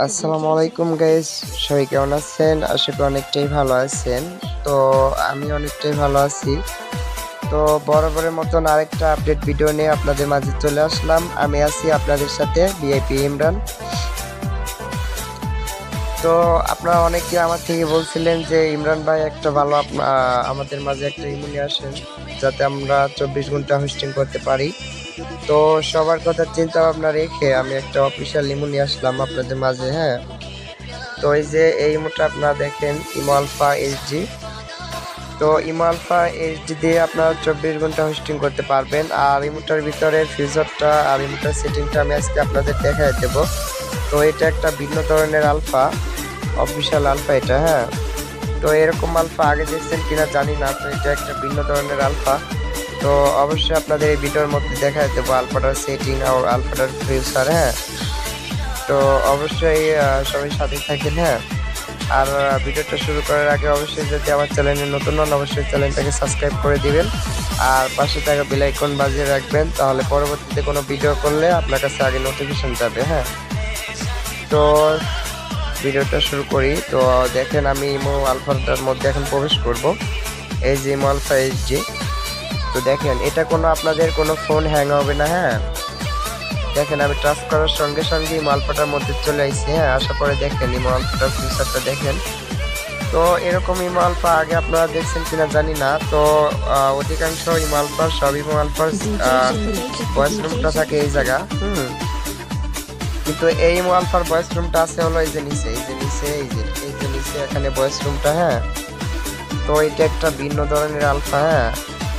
আসসালামু আলাইকুম গাইস, সবাই কেমন আছেন? আশা করি অনেকটাই ভালো আছেন। তো আমি অনেকটাই ভালো আছি। তো বরাবরের মতন আরেকটা আপডেট ভিডিও নিয়ে আপনাদের মাঝে চলে আসলাম। আমি আছি আপনাদের সাথে ভিআইপি ইমরান। তো আপনারা অনেকে আমার থেকে বলছিলেন যে ইমরান ভাই একটা ভালো আমাদের মাঝে একটা ইমো নিয়ে আসেন, যাতে আমরা 24 ঘন্টা হোস্টিং করতে পারি। তো সবার কথা চিন্তা ভাবনা রেখে আমি একটা অফিসিয়াল ইমো নিয়ে আসলাম আপনাদের মাঝে। হ্যাঁ, তো এই যে এই ইমোটা আপনারা দেখেন, ইমো আলফা এইচডি। তো ইমো আলফা এইচডি দিয়ে আপনারা 24 ঘন্টা হোস্টিং করতে পারবেন। আর ইমোটার ভিতরে ফিচারটা আর ইমোটার সেটিংটা আমি আজকে আপনাদের দেখাই দেব। তো এটা একটা ভিন্ন ধরনের আলফা, অফিসিয়াল আলফা এটা। হ্যাঁ, তো এরকম আলফা আগে দেখছেন কিনা জানি না। তো এটা একটা ভিন্ন ধরনের আলফা। তো অবশ্যই আপনাদের এই ভিডিওর মধ্যে দেখাই দেবো আলফাটার সেটিং আর আলফাটার ফিচার। হ্যাঁ, তো অবশ্যই সবাই সাথে থাকেন। হ্যাঁ, আর ভিডিওটা শুরু করার আগে অবশ্যই যদি আমার চ্যানেলে নতুন হন অবশ্যই চ্যানেলটাকে সাবস্ক্রাইব করে দিবেন আর পাশে থাকা বেল আইকন বাজিয়ে রাখবেন, তাহলে পরবর্তীতে কোনো ভিডিও করলে আপনার কাছে আগে নোটিফিকেশন যাবে। হ্যাঁ, তো ভিডিওটা শুরু করি। তো দেখেন, আমি ইমো আলফাটার মধ্যে এখন প্রবেশ করব। এই যে ইমো আলফা এইচডি। তো দেখেন, এটা কোনো আপনাদের কোনো ফোন হ্যাং হবে না। হ্যাঁ, দেখেন আমি টাচ করার সঙ্গে সঙ্গে ইমো আলফাটার মধ্যে চলে আসছি। হ্যাঁ, আসার পরে দেখেন ইমো আলফাটার ফিচারটা দেখেন। তো এরকম ইমো আলফা আগে আপনারা দেখছেন কিনা জানি না। তো অধিকাংশ ইমো আলফার সব ইমো আলফার ভয়েস রুমটা থাকে এই জায়গা। কিন্তু এই ইমো আলফার ভয়েস রুমটা আছে হলো এই যে নিচে, এই যে নিচে, এই যে নিচে এখানে ভয়েস রুমটা। হ্যাঁ, তো এটা একটা ভিন্ন ধরনের আলফা। হ্যাঁ,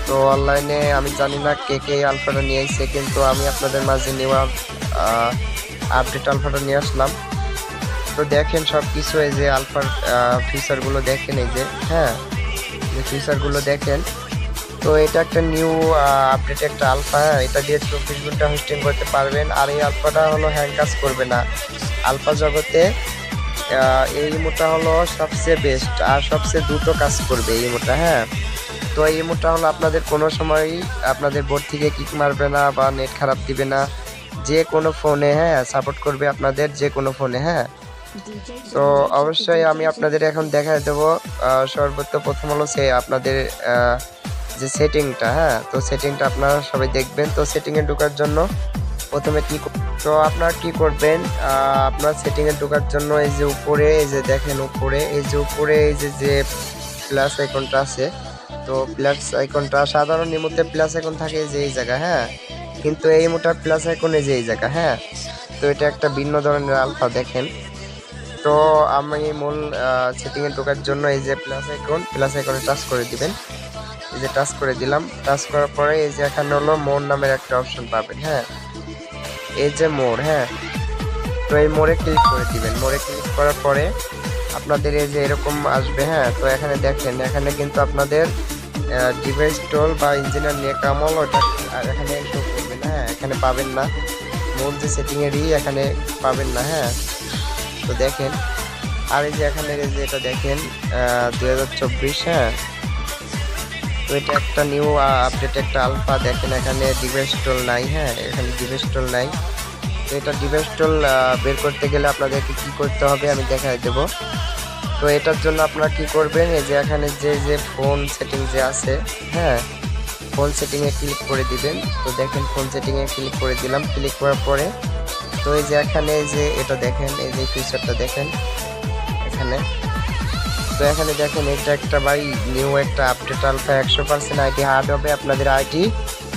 তো অনলাইনে আমি জানি না কে কে আলফাটা নিয়ে এসেছে, কিন্তু আমি আপনাদের মাঝে নেওয়া আপডেট আলফাটা নিয়ে আসলাম। তো দেখেন সব কিছু, এই যে আলফার ফিচারগুলো দেখেন, এই যে। হ্যাঁ, এই ফিচারগুলো দেখেন। তো এটা একটা নিউ আপডেট একটা আলফা। হ্যাঁ, এটা দিয়ে 24 ঘন্টা হোস্টিং করতে পারবেন। আর এই আলফাটা হলো হ্যাং কাজ করবে না আলফা জগতে। এই ইমোটা হলো সবচেয়ে বেস্ট আর সবচেয়ে দ্রুত কাজ করবে এই ইমোটা। হ্যাঁ, তো এই ইমোটা হলো আপনাদের কোনো সময়ই আপনাদের বোর্ড থেকে কিক মারবে না বা নেট খারাপ দিবে না, যে কোনো ফোনে। হ্যাঁ, সাপোর্ট করবে আপনাদের যে কোনো ফোনে। হ্যাঁ, তো অবশ্যই আমি আপনাদের এখন দেখাই দেবো। সর্বপ্রথম হলো সে আপনাদের যে সেটিংটা। হ্যাঁ, তো সেটিংটা আপনারা সবাই দেখবেন। তো সেটিংয়ে ঢোকার জন্য প্রথমে তো আপনারা কি করবেন, আপনার সেটিংয়ে ঢোকার জন্য এই যে উপরে, এই যে দেখেন উপরে, এই যে উপরে এই যে প্লাস আইকনটা আছে। তো প্লাস আইকনটা সাধারণ ইমোতে প্লাস আইকন থাকে যে এই জায়গা। হ্যাঁ, কিন্তু এই ইমোটার প্লাস আইকন এই যে এই জায়গা। হ্যাঁ, তো এটা একটা ভিন্ন ধরনের আলফা দেখেন। তো আমি মূল সেটিংয়ে ঢোকার জন্য এই যে প্লাস আইকনে টাচ করে দিবেন। এই যে টাচ করে দিলাম। টাচ করার পরে এই যে এখানে হলো মোর নামের একটা অপশন পাবেন। হ্যাঁ, এই যে মোর। হ্যাঁ, তো এই মোড়ে ক্লিক করে দিবেন। মোড়ে ক্লিক করার পরে আপনাদের এই যে এরকম আসবে। হ্যাঁ, তো এখানে দেখেন, এখানে কিন্তু আপনাদের ডিভাইস টোল বা ইঞ্জিনিয়ার নিয়ে কামল ওটা এখানে শো করবে না। হ্যাঁ, এখানে পাবেন না, মূল যে সেটিংয়েরই এখানে পাবেন না। হ্যাঁ, তো দেখেন, আর এই যে এখানে এই যে এটা দেখেন 2024। হ্যাঁ, তো এটা একটা নিউ আপডেট একটা আলফা। দেখেন এখানে ডিভাইস টোল নাই। হ্যাঁ, এখানে ডিভাইস টোল নাই। তো এটা ডিভাইস টোল বের করতে গেলে আপনাদেরকে কি করতে হবে আমি দেখাই দেব। তো এটার জন্য আপনারা কি করবেন, এই যে এখানে যে ফোন সেটিং যে আছে। হ্যাঁ, ফোন সেটিংয়ে ক্লিক করে দিবেন। তো দেখেন ফোন সেটিংয়ে ক্লিক করে দিলাম। ক্লিক করার পরে তো এই যে এখানে যে এটা দেখেন, এই যে ফিচারটা দেখেন এখানে। তো এখানে দেখেন এটা একটা ভাই নিউ একটা আপডেট আলফা। 100% আইডি হার্ড হবে। আপনাদের আইডি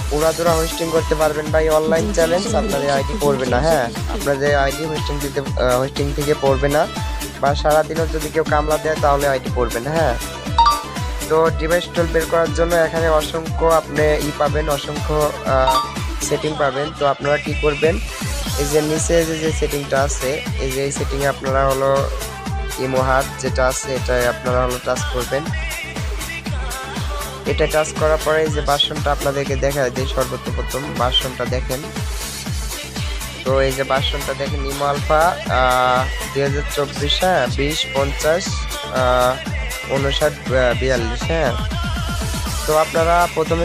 পুরাদুরা হোস্টিং করতে পারবেন ভাই। অনলাইন চ্যালেঞ্জ, আপনাদের আইডি পড়বে না। হ্যাঁ, আপনাদের আইডি হোস্টিং থেকে পড়বে না, বা সারাদিনও যদি কেউ কামলা দেয় তাহলে আইডি পড়বে না। হ্যাঁ, তো ডিভাইস টোল বের করার জন্য এখানে অসংখ্য আপনি পাবেন, অসংখ্য সেটিং পাবেন। তো আপনারা কি করবেন, এই যে নিচে যে সেটিংটা আছে, এই যে এই সেটিংয়ে আপনারা হলো ইমো হার্ট যেটা আছে এটাই আপনারা হলো টাচ করবেন। এটা টাচ করার পরে এই যে ভার্সনটা আপনাদেরকে দেখায় দিই। সর্বপ্রথম ভার্সনটা দেখেন। তো এই যে ভার্সনটা দেখেন, ইমো আলফা 2024। হ্যাঁ, 20 50 59 42। হ্যাঁ, তো আপনারা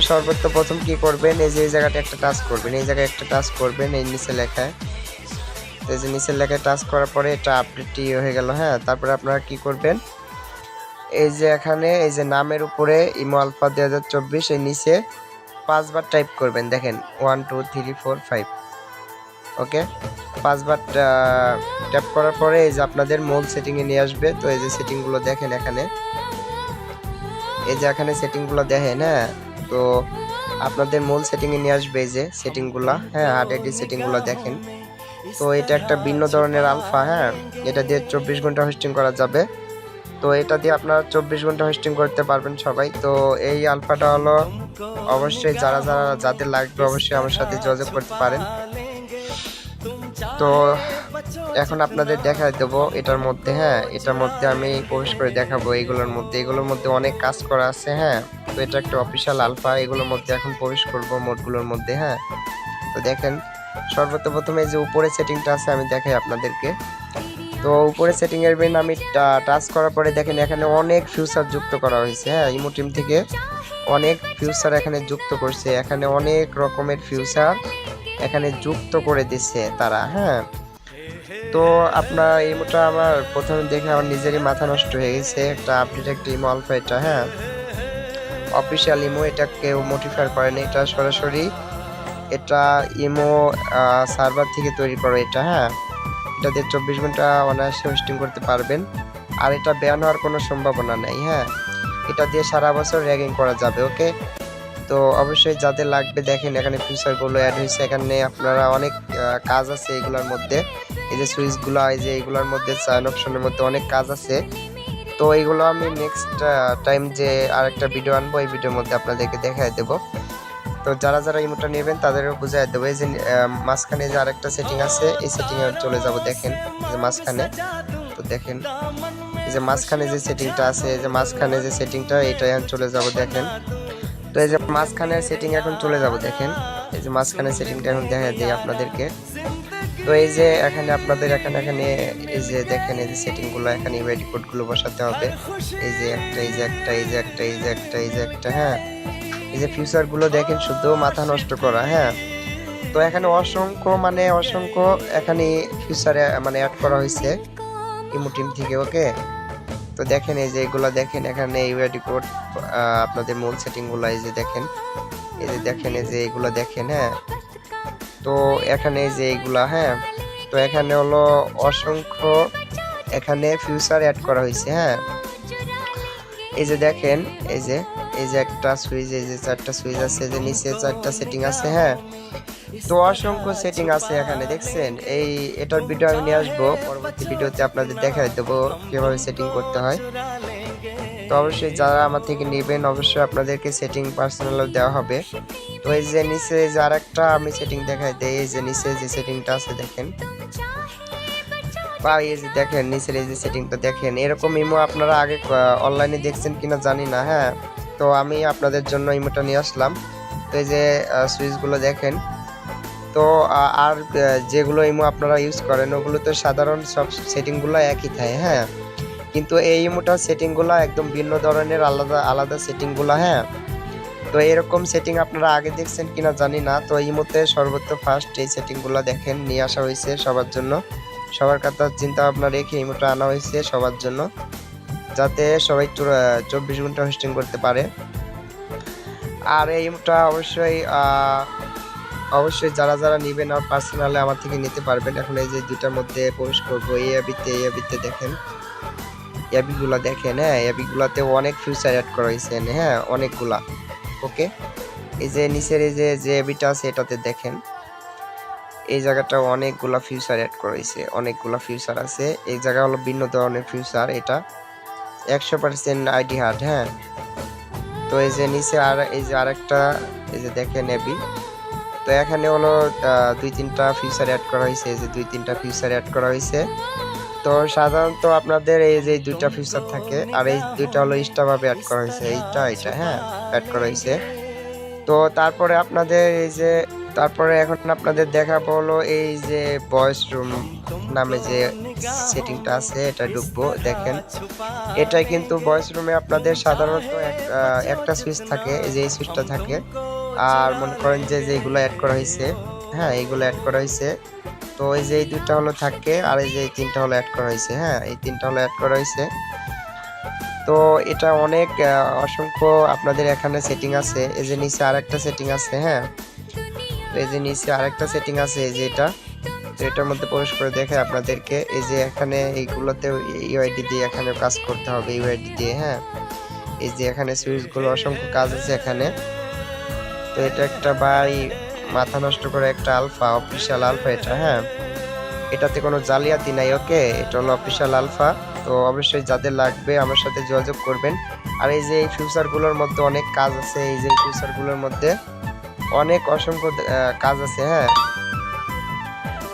সর্বপ্রথম কি করবেন, এই যে এই জায়গাটা একটা টাচ করবেন, এই জায়গায় একটা টাচ করবেন, এই নিচে লেখায়। তো এই যে নিচের লেখায় টাচ করার পরে এটা আপডেটই হয়ে গেল। হ্যাঁ, তারপরে আপনারা কি করবেন, এই যে এখানে এই যে নামের উপরে ইমো আলফা 2024 এই নিচে 5 বার টাইপ করবেন। দেখেন 1 2 3 4 5। ওকে, 5 বার ট্যাপ করার পরে এই যে আপনাদের মূল সেটিংয়ে নিয়ে আসবে। তো এই যে সেটিংগুলো দেখেন এখানে, এই যে এখানে সেটিংগুলো দেখেন। হ্যাঁ, তো আপনাদের মূল সেটিংয়ে নিয়ে আসবে এই যে সেটিংগুলো। হ্যাঁ, হার্ড সেটিংগুলো দেখেন। তো এটা একটা ভিন্ন ধরনের আলফা। হ্যাঁ, এটা দিয়ে 24 ঘন্টা হোস্টিং করা যাবে। তো এটা দিয়ে আপনারা 24 ঘন্টা হোস্টিং করতে পারবেন সবাই। তো এই আলফাটা হলো অবশ্যই যাদের লাগবে অবশ্যই আমার সাথে যোগাযোগ করতে পারেন। তো এখন আপনাদের দেখাই দেবো এটার মধ্যে। হ্যাঁ, এটার মধ্যে আমি প্রবেশ করে দেখাবো এগুলোর মধ্যে অনেক কাজ করা আছে। হ্যাঁ, তো এটা একটা অফিসিয়াল আলফা, এগুলোর মধ্যে এখন প্রবেশ করব মোডগুলোর মধ্যে। হ্যাঁ, তো দেখেন সর্বপ্রথমে যে উপরে সেটিংটা আছে আমি দেখাই আপনাদেরকে। তো উপরে সেটিং এর বেন আমি টাচ করার পরে দেখেন এখানে অনেক ফিউচার যুক্ত করা হয়েছে। হ্যাঁ, ইমো টিম থেকে অনেক ফিউচার এখানে যুক্ত করছে, এখানে অনেক রকমের ফিউচার এখানে যুক্ত করে দিচ্ছে তারা। হ্যাঁ, তো আপনার ইমোটা আমার প্রথমে দেখে আমার নিজেরই মাথা নষ্ট হয়ে গেছে। একটা আপডেট একটা ইমো আলফা এটা। হ্যাঁ, অফিসিয়াল ইমো, এটা কেউ মডিফাই করেনি, এটা সরাসরি এটা ইমো সার্ভার থেকে তৈরি করো এটা। হ্যাঁ, এটা দিয়ে 24 ঘন্টা অনায়াসে হোস্টিং করতে পারবেন, আর এটা ব্যান হওয়ার কোনো সম্ভাবনা নেই। হ্যাঁ, এটা দিয়ে সারা বছর র্যাগিং করা যাবে। ওকে, তো অবশ্যই যাদের লাগবে দেখেন এখানে ফিচারগুলো অ্যাড হয়েছে। এখানে আপনারা অনেক কাজ আছে এগুলোর মধ্যে, এই যে সুইচগুলো, এই যে এইগুলোর মধ্যে চায়ন অপশনের মধ্যে অনেক কাজ আছে। তো এইগুলো আমি নেক্সট টাইম যে আরেকটা ভিডিও আনবো, এই ভিডিওর মধ্যে আপনাদেরকে দেখাই দেবো। তো যারা ইমোটা নেবেন তাদেরও বুঝাই দেবো। এই যে মাঝখানে যে আরেকটা সেটিং আছে, এই সেটিংয়ে চলে যাব। দেখেন যে মাঝখানে, তো দেখেন এই যে মাঝখানে যে সেটিংটা আছে, এই যে মাঝখানে যে সেটিংটা, এটা এখন চলে যাব। দেখেন, তো এই যে মাঝখানের সেটিং এখন চলে যাব। দেখেন এই যে মাঝখানের সেটিংটা এখন দেখা দিই আপনাদেরকে। তো এই যে এখানে আপনাদের এখানে এই যে দেখেন এই যে সেটিংগুলো, এখানে ইউআইডি কোডগুলো বসাতে হবে। এই যে একটা, এই যে একটা, এই যে একটা, এই যে একটা, এই যে একটা। হ্যাঁ, এই যে ফিউচারগুলো দেখেন শুধু মাথা নষ্ট করা। হ্যাঁ, তো এখানে অসংখ্য এখানে ফিউচার মানে অ্যাড করা হয়েছে ইমো টিম থেকে। ওকে, তো দেখেন এই যে এগুলো দেখেন এখানে ইউআইডি কোড, আপনাদের মূল সেটিংগুলো এই যে দেখেন, এই যে দেখেন এই যে এগুলো দেখেন। হ্যাঁ, তো এখানে এই যে এইগুলা। হ্যাঁ, তো এখানে হলো অসংখ্য এখানে ফিউচার অ্যাড করা হয়েছে। হ্যাঁ, এই যে দেখেন এই যে একটা সুইচ, এই যে 4টা সুইচ আছে, যে নিচে 4টা সেটিং আছে। হ্যাঁ, তো অসংখ্য সেটিং আছে এখানে দেখছেন। এটার ভিডিও আমি নিয়ে আসবো পরবর্তী ভিডিওতে, আপনাদের দেখাই দেবো কিভাবে সেটিং করতে হয়। তো অবশ্যই যারা আমার থেকে নেবেন অবশ্যই আপনাদেরকে সেটিং পার্সোনাল দেওয়া হবে। তো এই যে নিচে যে আরেকটা আমি সেটিং দেখাই দেই, এই যে নিচে যে সেটিংটা আছে দেখেন, বা এই যে দেখেন নিচের এই যে সেটিংটা দেখেন। এরকম ইমো আপনারা আগে অনলাইনে দেখছেন কিনা জানি না। হ্যাঁ, তো আমি আপনাদের জন্য ইমোটা নিয়ে আসলাম। তো এই যে সুইচগুলো দেখেন। তো আর যেগুলো ইমো আপনারা ইউজ করেন ওগুলো তো সাধারণ সব সেটিংগুলো একই থাকে। হ্যাঁ, কিন্তু এই ইমোটার সেটিংগুলো একদম ভিন্ন ধরনের, আলাদা সেটিংগুলো। হ্যাঁ, তো এরকম সেটিং আপনারা আগে দেখছেন কিনা জানি না। তো ইমোতে ফার্স্ট এই সেটিংগুলো দেখেন নিয়ে আসা হয়েছে সবার জন্য, সবার কথা চিন্তা ভাবনা রেখে ইমোটা আনা হয়েছে সবার জন্য, যাতে সবাই 24 ঘন্টা হোস্টিং করতে পারে। আর এই ইমোটা অবশ্যই যারা নেবেন আর পার্সোনালি আমার থেকে নিতে পারবেন। এখন এই যে দুইটার মধ্যে প্রবেশ করবো, এই অ্যাবিতে দেখেন অ্যাবিগুলা দেখেন। হ্যাঁ, অ্যাবিগুলাতে অনেক ফিউচার অ্যাড করা হয়েছে। হ্যাঁ, অনেকগুলা। ওকে, এই যে নিচের এই যে অ্যাবিটা আছে এটাতে দেখেন এই জায়গাটা অনেকগুলা ফিউচার অ্যাড করা হয়েছে, অনেকগুলা ফিউচার আছে। এই জায়গা হলো ভিন্ন ধরনের ফিউচার, এটা 100% আইডি হার্ড। হ্যাঁ, তো এই যে নিচে আর এই যে আরেকটা এই যে দেখেন অ্যাবি, তো এখানে হলো 2-3টা ফিউচার অ্যাড করা হয়েছে। এই যে 2-3টা ফিউচার অ্যাড করা হয়েছে। তো সাধারণত আপনাদের এই যে 2টা ফিউচার থাকে, আর এই 2টা হলো এক্সট্রা ভাবে অ্যাড করা হয়েছে, এইটা হ্যাঁ অ্যাড করা হয়েছে। তো তারপরে আপনাদের এই যে তারপরে এখন আপনাদের দেখাবো হলো এই যে ভয়েস রুম নামে যে সেটিংটা আছে, এটা ঢুকবো। দেখেন এটাই কিন্তু ভয়েস রুমে আপনাদের সাধারণত একটা সুইচ থাকে, এই যে এই সুইচটা থাকে। আর মনে করেন যে যেগুলো অ্যাড করা হয়েছে, হ্যাঁ এইগুলো অ্যাড করা হয়েছে। তো এই যে এই দুইটা হলো থাকে, আর এই যে এই তিনটা হলো অ্যাড করা হয়েছে। হ্যাঁ এই তিনটা হলো অ্যাড করা হয়েছে। তো এটা অনেক অসংখ্য আপনাদের এখানে সেটিং আছে। এই যে নিচে আরেকটা সেটিং আছে। হ্যাঁ এই যে নিচে আরেকটা সেটিং আছে, এই যে এটা। তো এটার মধ্যে প্রবেশ করে দেখে আপনাদেরকে এই যে এখানে এইগুলোতে ইউআইডি দিয়ে এখানে কাজ করতে হবে, ইউআইডি দিয়ে। হ্যাঁ এই যে এখানে সুইচগুলো অসংখ্য কাজ আছে এখানে। তো এটা একটা ভাই মাথা নষ্ট করে একটা আলফা, অফিসিয়াল আলফা এটা। হ্যাঁ এটাতে কোনো জালিয়াতি নাই। ওকে, এটা হলো অফিসিয়াল আলফা। তো অবশ্যই যাদের লাগবে আমার সাথে যোগাযোগ করবেন। আর এই যে এই ফিউচারগুলোর মধ্যে অনেক কাজ আছে, এই যে ফিউচারগুলোর মধ্যে অনেক অসংখ্য কাজ আছে। হ্যাঁ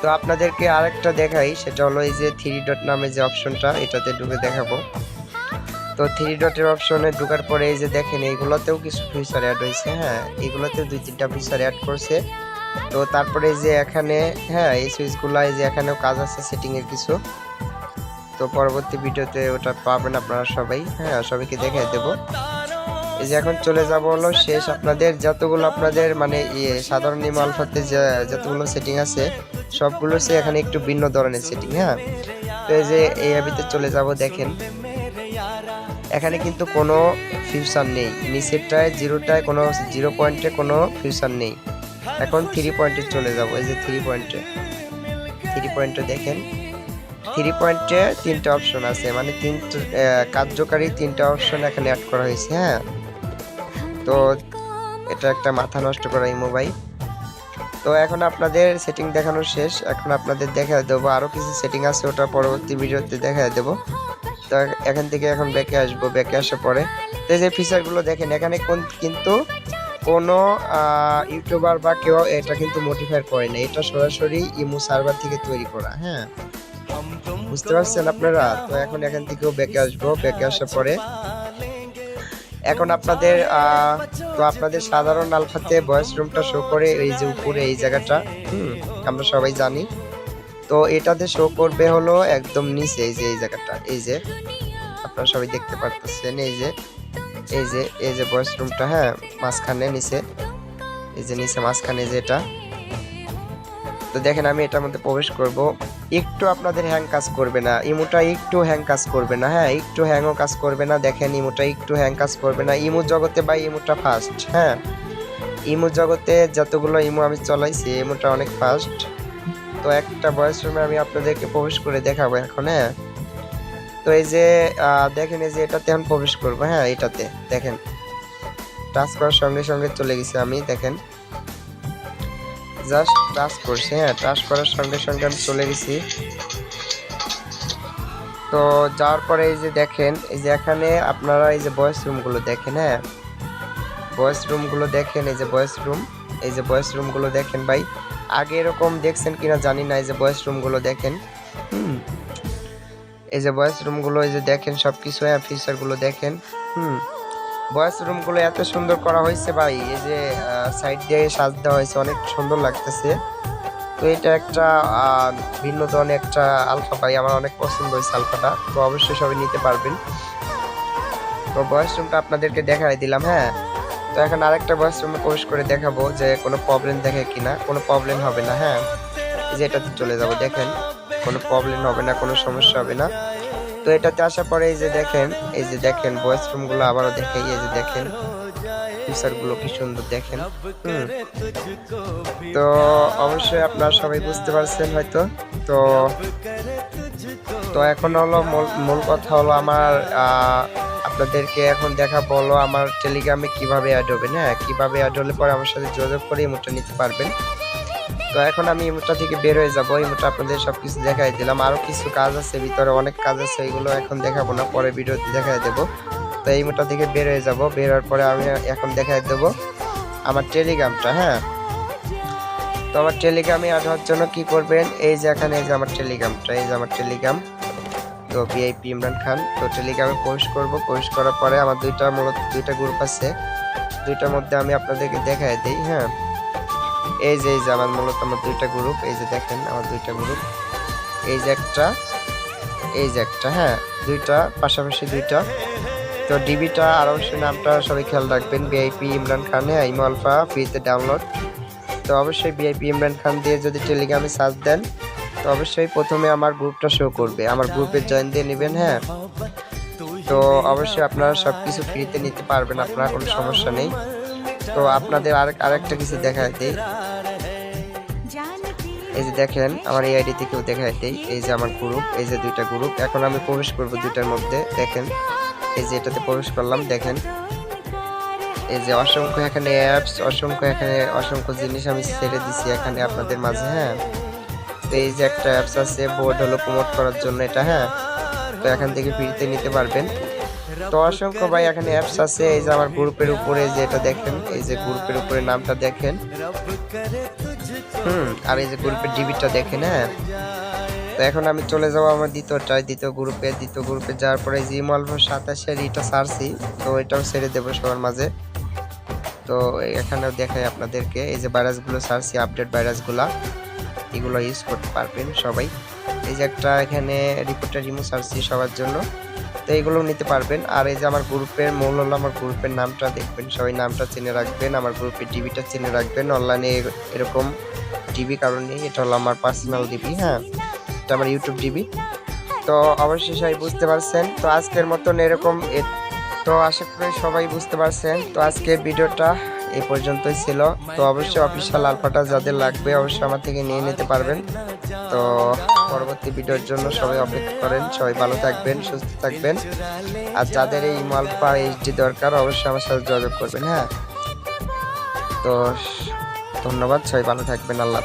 তো আপনাদেরকে আরেকটা দেখাই, সেটা হলো এই যে 3 ডট নামে যে অপশনটা, এটাতে ঢুকে দেখাবো। তো 3 ডটের অপশনে ঢোকার পরে এই যে দেখেন এইগুলোতেও কিছু ফিচার অ্যাড হয়েছে। হ্যাঁ এইগুলোতেও 2-3টা ফিচার অ্যাড করছে। তো তারপরে এই যে এখানে হ্যাঁ এই সুইচগুলো, এই যে এখানেও কাজ আছে সেটিং এর কিছু। তো পরবর্তী ভিডিওতে ওটা পাবেন আপনারা সবাই। হ্যাঁ সবাইকে দেখিয়ে দেব। এই যে এখন চলে যাব হলো শেষ, আপনাদের যতগুলো আপনাদের মানে সাধারণ ইমো আলফাতে যতগুলো সেটিং আছে সবগুলো সে এখানে একটু ভিন্ন ধরনের সেটিং। হ্যাঁ তো এই যে এই অ্যাপিতে চলে যাব। দেখেন এখানে কিন্তু কোনো ফিউচার নেই, নিচেরটায় জিরোটায় কোনো 0 পয়েন্টে কোনো ফিউচার নেই। এখন 3 পয়েন্টে চলে যাব। এই যে 3 পয়েন্টে দেখেন 3 পয়েন্টে 3টা অপশন আছে, মানে 3টা কার্যকারী 3টা অপশন এখানে অ্যাড করা হয়েছে। হ্যাঁ তো এটা একটা মাথা নষ্ট করা ইমো ভাই। তো এখন আপনাদের সেটিং দেখানো শেষ, এখন আপনাদের দেখা দেবো আরো কিছু সেটিং আছে, ওটা পরবর্তী ভিডিওতে দেখা দেবো। তো এখান থেকে এখন ব্যাকে আসবো, ব্যাকে আসার পরে তো এই যে ফিচারগুলো দেখেন এখানে কিন্তু কোনো ইউটিউবার বা কেউ এটা কিন্তু মডিফাই করে না, এটা সরাসরি ইমো সার্ভার থেকে তৈরি করা। হ্যাঁ বুঝতে পারছেন আপনারা। তো এখন এখান থেকেও ব্যাকে আসবো, ব্যাকে আসার পরে এখন আপনাদের তো আপনাদের সাধারণ আলফাতে ভয়েস রুমটা শো করে এই যে উপরে এই জায়গাটা, আমরা সবাই জানি। তো এটাতে শো করবে হলো একদম নিচে, এই যে এই জায়গাটা, এই যে আপনারা সবাই দেখতে পারতেছেন, এই যে ভয়েস রুমটা। হ্যাঁ মাঝখানে নিচে, এই যে নিচে মাঝখানে যেটা। তো দেখেন আমি এটার মধ্যে প্রবেশ করব, একটু আপনাদের হ্যাং কাজ করবে না, ইমোটা একটু হ্যাং কাজ করবে না। হ্যাঁ একটু হ্যাংও কাজ করবে না। দেখেন ইমোটা একটু হ্যাং কাজ করবে না। ইমো জগতে ভাই ইমোটা ফাস্ট। হ্যাঁ ইমো জগতে যতগুলো ইমো আমি চলাইছি ইমোটা অনেক ফাস্ট। তো একটা ভয়েস রুমে আমি আপনাদেরকে প্রবেশ করে দেখাবো এখন। হ্যাঁ তো এই যে দেখেন এই যে এটাতে এখন প্রবেশ করবো। হ্যাঁ এটাতে দেখেন টাচ করার সঙ্গে সঙ্গে চলে গেছি আমি। দেখেন জাস্ট টাচ করছি, হ্যাঁ টাচ করার সঙ্গে সঙ্গে আমি চলে গেছি। তো যাওয়ার পরে এই যে দেখেন এই যে এখানে আপনারা এই যে ভয়েস রুমগুলো দেখেন। হ্যাঁ ভয়েস রুমগুলো দেখেন, এই যে ভয়েস রুম, এই যে ভয়েস রুমগুলো দেখেন ভাই। আগে এরকম দেখছেন কিনা জানি না, এই যে ভয়েস রুমগুলো দেখেন। এই যে ভয়েস রুমগুলো এই যে দেখেন সবকিছু। হ্যাঁ ফিচারগুলো দেখেন। ভয়েস রুমগুলো এত সুন্দর করা হয়েছে ভাই, এই যে সাইড দিয়ে সাজ দেওয়া হয়েছে, অনেক সুন্দর লাগতেছে। তো এটা একটা ভিন্ন ধরনের একটা আলফা ভাই, আমার অনেক পছন্দ হয়েছে আলফাটা। তো অবশ্যই সবাই নিতে পারবেন। তো ভয়েস রুমটা আপনাদেরকে দেখাই দিলাম। হ্যাঁ তো এখন আরেকটা ভয়েস রুমে প্রবেশ করে দেখাবো যে কোনো প্রবলেম দেখে কিনা। কোনো প্রবলেম হবে না। হ্যাঁ এই যে এটাতে চলে যাব। দেখেন কোনো প্রবলেম হবে না, কোনো সমস্যা হবে না। তো এটাতে আসার পরে এই যে দেখেন ভয়েস রুমগুলো আবারও দেখাই। এই যে দেখেন ফিচারগুলো কি সুন্দর দেখেন। তো অবশ্যই আপনারা সবাই বুঝতে পারছেন হয়তো। তো এখন হলো মূল কথা হলো আমার আপনাদেরকে এখন দেখাবো হলো আমার টেলিগ্রামে কিভাবে অ্যাড হবেন। হ্যাঁ কিভাবে অ্যাড হলে পরে আমার সাথে যোগাযোগ করে ইমোটা নিতে পারবেন। তো এখন আমি ইমোটা থেকে বের হয়ে যাবো। ইমোটা আপনাদের সবকিছু দেখাই দিলাম, আরো কিছু কাজ আছে ভিতরে, অনেক কাজ আছে, এগুলো এখন দেখাবো না, পরে ভিডিওতে দেখাই দেবো। তো এই ইমোটা থেকে বের হয়ে যাবো। বের হওয়ার পরে আমি এখন দেখাই দেবো আমার টেলিগ্রামটা। হ্যাঁ তো আমার টেলিগ্রামে অ্যাড হওয়ার জন্য কি করবেন, এই যে এখানে এই যে আমার টেলিগ্রামটা, এই যে আমার টেলিগ্রাম। তো ভিআইপি ইমরান খান। তো টেলিগ্রামে প্রবেশ করব। প্রবেশ করার পরে আমার দুইটা গ্রুপ আছে, দুইটার মধ্যে আমি আপনাদেরকে দেখাই দিই। হ্যাঁ এই যে আমার মূলত আমার দুইটা গ্রুপ, এই যে দেখেন আমার দুইটা গ্রুপ, এই যে একটা হ্যাঁ, দুইটা পাশাপাশি দুইটা। তো ডিবিটা আর অবশ্যই নামটা সবাই খেয়াল রাখবেন, ভিআইপি ইমরান খান, হ্যাঁ ইমো আলফা ফ্রিতে ডাউনলোড। তো অবশ্যই ভিআইপি ইমরান খান দিয়ে যদি টেলিগ্রামে সার্চ দেন তো অবশ্যই প্রথমে আমার গ্রুপটা শো করবে, আমার গ্রুপে জয়েন দিয়ে নেবেন। হ্যাঁ, তো অবশ্যই আপনারা সবকিছু ফ্রিতে নিতে পারবেন, আপনারা কোনো সমস্যা নেই। তো আপনাদের আরেকটা কিছু দেখায় দেই, এই যে দেখেন আমার এই আইডি থেকেও দেখায় দেই, এই যে আমার গ্রুপ, এই যে দুইটা গ্রুপ। এখন আমি প্রবেশ করব দুইটার মধ্যে, দেখেন এই যে এটাতে প্রবেশ করলাম, দেখেন এই যে অসংখ্য এখানে অ্যাপস, অসংখ্য জিনিস আমি ছেড়ে দিছি এখানে আপনাদের মাঝে। হ্যাঁ, তো এই যে একটা অ্যাপস আছে বোর্ড হলো প্রমোট করার জন্য এটা, হ্যাঁ তো এখান থেকে ফ্রিতে নিতে পারবেন। তো অসংখ্য ভাই এখানে অ্যাপস আছে, এই যে আমার গ্রুপের উপরে যে এটা দেখেন, এই যে গ্রুপের উপরে নামটা দেখেন, আর এই যে গ্রুপের ডিবিটা দেখেন। হ্যাঁ, তো এখন আমি চলে যাবো আমার দ্বিতীয় গ্রুপে যাওয়ার পরে যে ইমো আলফা 27 এটা ছাড়ছি, তো এটাও ছেড়ে দেবো সবার মাঝে। তো এখানেও দেখাই আপনাদেরকে, এই যে ভাইরাসগুলো ছাড়ছি, আপডেট ভাইরাসগুলা, এগুলো ইউজ করতে পারবেন সবাই। এই যে একটা এখানে রিপোর্টার রিমো ছাড়ছি সবার জন্য, তো এইগুলো নিতে পারবেন। আর এই যে আমার গ্রুপের মূল হলো, আমার গ্রুপের নামটা দেখবেন, সবাই নামটা চিনে রাখবেন, আমার গ্রুপের ডিবিটা চিনে রাখবেন। অনলাইনে এরকম ডিবি কারণে এটা হলো আমার পার্সোনাল ডিবি, হ্যাঁ এটা আমার ইউটিউব ডিবি। তো অবশ্যই সবাই বুঝতে পারছেন। তো আজকের মতন এরকম, তো আশা করি সবাই বুঝতে পারছেন। তো আজকের ভিডিওটা এই পর্যন্তই ছিল। তো অবশ্যই অফিসিয়াল আলফাটা যাদের লাগবে অবশ্যই আমার থেকে নিয়ে নিতে পারবেন। তো পরবর্তী ভিডিওর জন্য সবাই অপেক্ষা করেন, সবাই ভালো থাকবেন, সুস্থ থাকবেন। আর যাদের এই ইমো আলফা এইচডি দরকার অবশ্যই আমার সাথে যোগাযোগ করবেন। হ্যাঁ, তো ধন্যবাদ, সবাই ভালো থাকবেন, আল্লাহ।